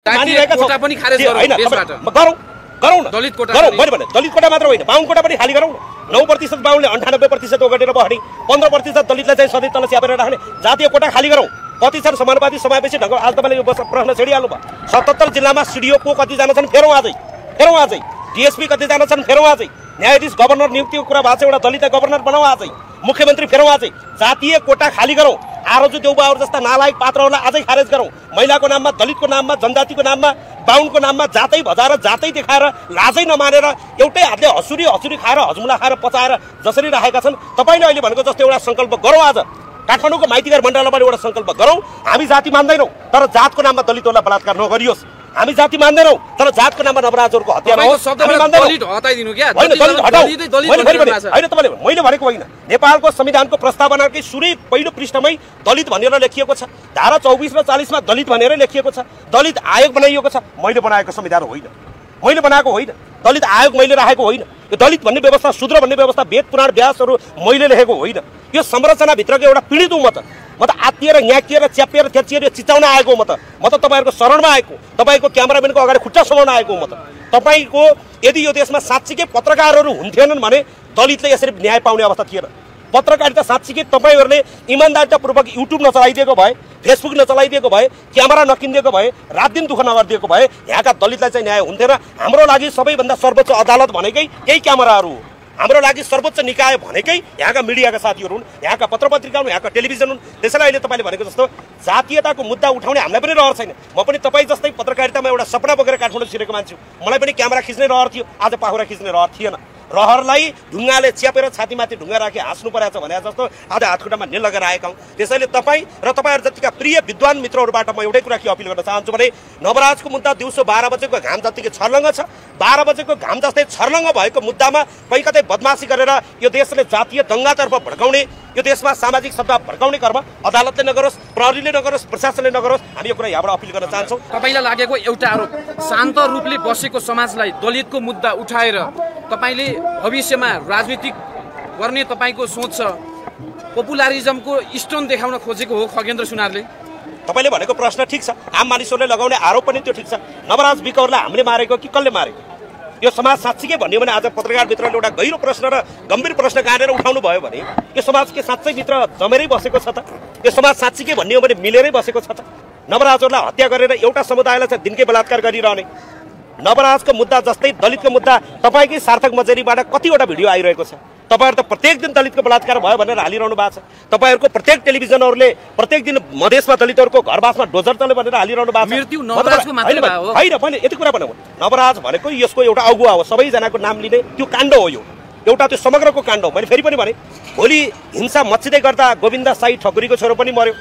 मानिरहेका छौं। कोटा पनि खारेज गरौँ देशबाट। गरौँ न दलित कोटा गरौँ मैले भने दलित कोटा मात्र होइन बाहुन कोटा पनि खाली गरौँ न। 9% बाहुनले 98% ओगटेर बहने 15% दलितलाई चाहिँ सधैँ तल च्यापेर राख्ने जातीय कोटा खाली गरौँ। कति छन् समानुपाती समावेशी ढङ्ग आज तपाईँले यो प्रश्न छेडिहाल्नु भयो। 77 जिल्लामा सिडिओ कतिजना छन् फेरौँ आजै डिएसपी कतिजना छन् फेरौँ आजै न्यायाधीश गभर्नर नियुक्तिको कुरा भएको छ एउटा दलितलाई गभर्नर बनाऊ आजै मुख्यमन्त्री फेरौँ आजै जातीय कोटा खाली गरौँ। आरजु देउबाहरू जस्ता नालायक पात्रहरूलाई आजै खारेज गरौँ। महिलाको नाममा दलितको नाममा जनजातिको नाममा बाहुनको नाममा जातै भजाएर जातै देखाएर लाजै नमानेर एउटै हातले हसुरी खाएर हजमुला खाएर पचाएर जसरी राखेका छन् तपाईँले अहिले भनेको जस्तो एउटा सङ्कल्प गरौँ। आज काठमाडौँको माइतीघर मण्डलमा एउटा सङ्कल्प गरौँ। हामी जाति मान्दैनौँ तर जातको नाममा दलितहरूलाई बलात्कार नगरियोस्। हामी जाति मान्दैनौँ तर जातको नाममा नवराजहरूको हत्या नहोस्। मैले भनेको होइन नेपालको संविधानको प्रस्तावनाकै सुरै पहिलो पृष्ठमै दलित भनेर लेखिएको छ। धारा 24 र 40 मा दलित भनेर लेखिएको छ। दलित आयोग बनाइएको छ। मैले बनाएको संविधान होइन, मैले बनाएको होइन। दलित आयोग मैले राखेको होइन। यो दलित भन्ने व्यवस्था शूद्र भन्ने व्यवस्था वेद पुराण व्यासहरू मैले लेखेको होइन। यो संरचनाभित्रको एउटा पीडित हुँ म त आत्तिएर न्याकिएर च्यापिएर थेचिएर चिचाउन आएको म त तपाईँहरूको शरणमा आएको तपाईँको क्यामेराम्यानको अगाडि खुट्टा समाउन आएको म त तपाईँको यदि यो देशमा साँच्चीकै पत्रकारहरू हुन्थेनन् भने दलितले यसरी न्याय पाउने अवस्था थिएन। पत्रकारिता साँच्चीकै तपाईँहरूले इमान्दारितापूर्वक युट्युब नचलाइदिएको भए फेसबुक नचलाइदिएको भए क्यामेरा नकिनिदिएको भए रात दिन दुःख नगरिदिएको भए यहाँका दलितलाई चाहिँ न्याय हुन्थेन। हाम्रो लागि सबैभन्दा सर्वोच्च अदालत भनेकै यही क्यामेराहरू हो। हाम्रो लागि सर्वोच्च निकाय भनेकै यहाँका मिडियाका साथीहरू हुन्, यहाँका पत्रपत्रिका हुन्, यहाँका टेलिभिजन हुन्। त्यसैले अहिले तपाईँले भनेको जस्तो जातीयताको मुद्दा उठाउने हामीलाई पनि रहर छैन। म पनि तपाईँ जस्तै पत्रकारितामा एउटा सपना बोकेर काठमाडौँ छिरेको मान्छे मलाई पनि क्यामेरा खिच्ने रहर थियो। आज पाखुरा खिच्ने रहर थिएन। रहरलाई ढुङ्गाले च्यापेर छातीमाथि ढुङ्गा राखी हाँस्नु परेको छ भने जस्तो आज हातखुट्टामा नेल लगाएर आएका हौँ। त्यसैले तपाईँ र तपाईँहरू जतिका प्रिय विद्वान मित्रहरूबाट म एउटै कुरा के अपिल गर्न चाहन्छु भने नवराजको मुद्दा दिउँसो 12 बजेको घाम जतिकै छर्लङ्ग छ। 12 बजेको घाम जस्तै छर्लङ्ग भएको मुद्दामा कहीँ कतै बदमासी गरेर यो देशले जातीय दङ्गातर्फ भड्काउने, यो देशमा सामाजिक सद्भाव भड्काउने कर्म अदालतले नगरोस्, प्रहरीले नगरोस्, प्रशासनले नगरोस्। हामी यो कुरा यहाँबाट अपिल गर्न चाहन्छौँ। तपाईँलाई लागेको एउटा आरोप शान्त रूपले बसेको समाजलाई दलितको मुद्दा उठाएर तपाईँले भविष्यमा राजनीतिक गर्ने तपाईँको सोच छ, पपुलारिजमको स्टोन देखाउन खोजेको हो खगेन्द्र सुनारले? तपाईँले भनेको प्रश्न ठिक छ। आम मानिसहरूले लगाउने आरोप पनि त्यो ठिक छ। नवराज विकौरलाई हामीले मारेको कि कसले मारेको? यो समाज साँच्चीकै भन्यो भने आज पत्रकार मित्रले एउटा गहिरो प्रश्न र गम्भीर प्रश्न गाडेर उठाउनु भयो भने यो समाज के साँच्चै भित्र जमेरै बसेको छ त? यो समाज साँच्चीकै भन्यो भने मिलेरै बसेको छ त? नवराजहरूलाई हत्या गरेर एउटा समुदायलाई चाहिँ दिनकै बलात्कार गरिरहने, नवराजको मुद्दा जस्तै दलितको मुद्दा तपाईँकै सार्थक मजेरीबाट कतिवटा भिडियो आइरहेको छ। तपाईँहरू त प्रत्येक दिन दलितको बलात्कार भयो भनेर हालिरहनु भएको छ। तपाईँहरूको प्रत्येक टेलिभिजनहरूले प्रत्येक दिन मधेसमा दलितहरूको घरबासमा डोजर चल्यो भनेर हालिरहनु भएको छ। मृत्यु नवराजको मात्रै भयो होइन, मैले यति कुरा भनेको नवराज भनेको यसको एउटा अगुवा हो। सबैजनाको नाम लिने त्यो काण्ड हो। यो एउटा त्यो समग्रको काण्ड हो। मैले फेरि पनि भने भोलि हिंसा मच्चिँदै गर्दा गोविन्द साई ठकुरीको छोरो पनि मर्यो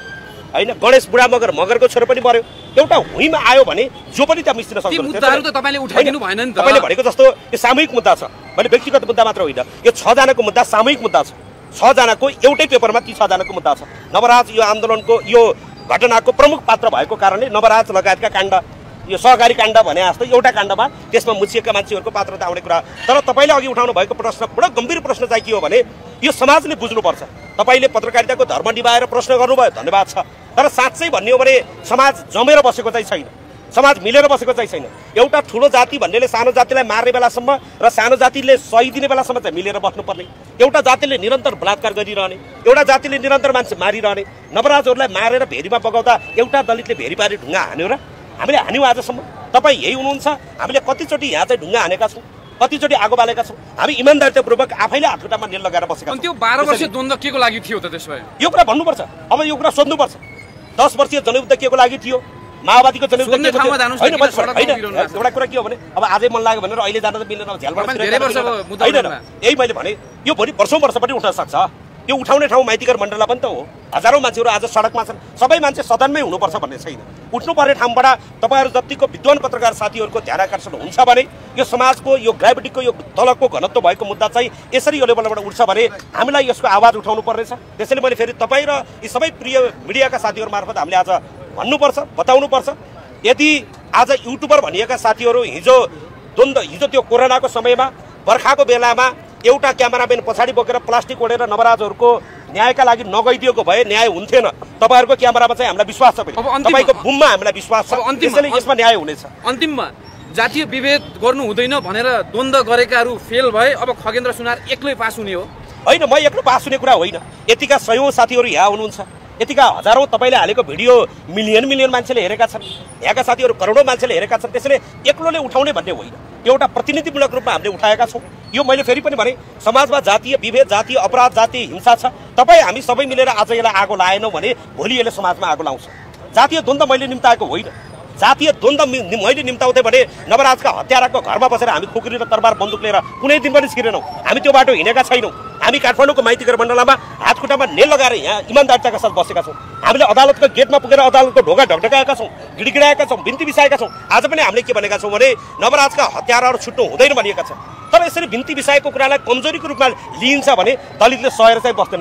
होइन, गणेश बुढा मगरको छोरो पनि मर्यो। एउटा हुइमा आयो भने जो पनि त्यहाँ मिस्टिन सक्छ। तपाईँले भनेको जस्तो यो सामूहिक मुद्दा छ। मैले व्यक्तिगत मुद्दा मात्र होइन, यो 6 जनाको मुद्दा सामूहिक मुद्दा छ। 6 जनाको एउटै पेपरमा ती 6 जनाको मुद्दा छ। नवराज यो आन्दोलनको यो घटनाको प्रमुख पात्र भएको कारणले नवराज लगायतका काण्ड यो सहकारी काण्ड भने जस्तो एउटा काण्डमा त्यसमा मुछिएका मान्छेहरूको पात्रता आउने कुरा। तर तपाईँले अघि उठाउनु भएको प्रश्न बडो गम्भीर प्रश्न चाहिँ के हो भने यो समाजले बुझ्नुपर्छ। तपाईँले पत्रकारिताको धर्म निभाएर प्रश्न गर्नुभयो, धन्यवाद छ। तर साँच्चै भन्ने हो भने समाज जमेर बसेको चाहिँ छैन, समाज मिलेर बसेको चाहिँ छैन। एउटा ठुलो जाति भन्नेले सानो जातिलाई मार्ने बेलासम्म र सानो जातिले सही दिने बेलासम्म चाहिँ मिलेर बस्नुपर्ने। एउटा जातिले निरन्तर बलात्कार गरिरहने, एउटा जातिले निरन्तर मान्छे मारिरहने, नवराजहरूलाई मारेर भेरीमा बगाउँदा एउटा दलितले भेरी पारी ढुङ्गा हान्यो र हामीले हान्यौँ आजसम्म? तपाईँ यही हुनुहुन्छ। हामीले कतिचोटि यहाँ चाहिँ ढुङ्गा हानेका छौँ, कतिचोटि आगो बालेका छौँ। हामी इमान्दारितापूर्वक आफैले हातखुट्टामा नेल लगाएर बसेका छौँ। त्यो 12 वर्षीय द्वन्द्व के को लागि थियो त? त्यसो भए यो कुरा भन्नुपर्छ। अब यो कुरा सोध्नुपर्छ। 10 वर्षीय जनयुद्ध के को लागि थियो? माओवादीको जनयुद्ध होइन। एउटा कुरा के हो भने अब आजै मन लाग्यो भनेर अहिले जान त मिलेन, झ्यालबाट होइन। यही मैले भने यो भोलि वर्षौँ वर्ष पनि उठ्न सक्छ। यो उठाउने ठाउँ माइतीघर मण्डलमा पनि त हो। हजारौँ मान्छेहरू आज सडकमा छन्। सबै मान्छे सदनमै हुनुपर्छ भन्ने छैन। उठ्नुपर्ने ठाउँबाट तपाईँहरू जतिको विद्वान पत्रकार साथीहरूको ध्यान आकर्षण हुन्छ भने यो समाजको यो ग्राभिटीको यो तलको घनत्व भएको मुद्दा चाहिँ यसरी यो लेभलबाट उठ्छ भने हामीलाई यसको आवाज उठाउनु पर्नेछ। त्यसैले मैले फेरि तपाईँ र यी सबै प्रिय मिडियाका साथीहरू मार्फत हामीले आज भन्नुपर्छ, बताउनुपर्छ। यदि आज युट्युबर भनिएका साथीहरू हिजो त्यो कोरोनाको समयमा बर्खाको बेलामा एउटा क्यामेराम्यान पछाडि बोकेर प्लास्टिक ओढेर नवराजहरूको न्यायका लागि नगइदिएको भए न्याय हुन्थेन। तपाईहरुको क्यामेरामा चाहिँ हामीलाई विश्वास छ, तपाईको बुममा हामीलाई विश्वास छ, त्यसैले यसमा न्याय हुनेछ। अन्तिममा जातीय विभेद गर्नु हुँदैन भनेर द्वन्द्व गरेकाहरू फेल भए अब खगेन्द्र सुनार एक्लै पास हुने हो? होइन, म एक्लो पास हुने कुरा होइन। यतिका सयौं साथीहरू यहाँ हुनुहुन्छ, यतिका हजारौं तपाईले हालेको भिडियो मिलियन मान्छेले हेरेका छन्, यहाँका साथीहरू करोडौं मान्छेले हेरेका छन्, त्यसैले एक्लोले उठाउने भन्ने होइन, एउटा प्रतिनिधिमूलक रूपमा हामीले उठाएका छौँ। यो मैले फेरि पनि भने, समाजमा जातीय विभेद, जातीय अपराध, जातीय हिंसा छ। तपाईँ हामी सबै मिलेर आज यसलाई आगो लाएनौँ भने भोलि यसले समाजमा आगो लाउँछ। जातीय द्वन्द्व मैले निम्ताएको होइन। जातीय द्वन्द्व मैले निम्ताउँथे भने नवराजका हत्याराको घरमा बसेर हामी खुकुरी र तरबार बन्दुक लिएर कुनै दिन पनि छिरेनौँ। हामी त्यो बाटो हिँडेका छैनौँ। हामी काठमाडौँको माइतीघर मण्डलामा हातखुट्टामा नेल लगाएर यहाँ इमानदारिताका साथ बसेका छौँ। हामीले अदालतको गेटमा पुगेर अदालतको ढोका ढकढकाएका छौँ, गिडगिडाएका छौँ, बिन्ती बिसाएका छौँ। आज पनि हामीले के भनेका छौँ भने नवराजका हत्याराहरू छुट्नु हुँदैन भनिएका छन्। तर यसरी बिन्ती बिसाएको कुरालाई कमजोरीको रूपमा लिइन्छ भने दलितले सहेर चाहिँ बस्दैन।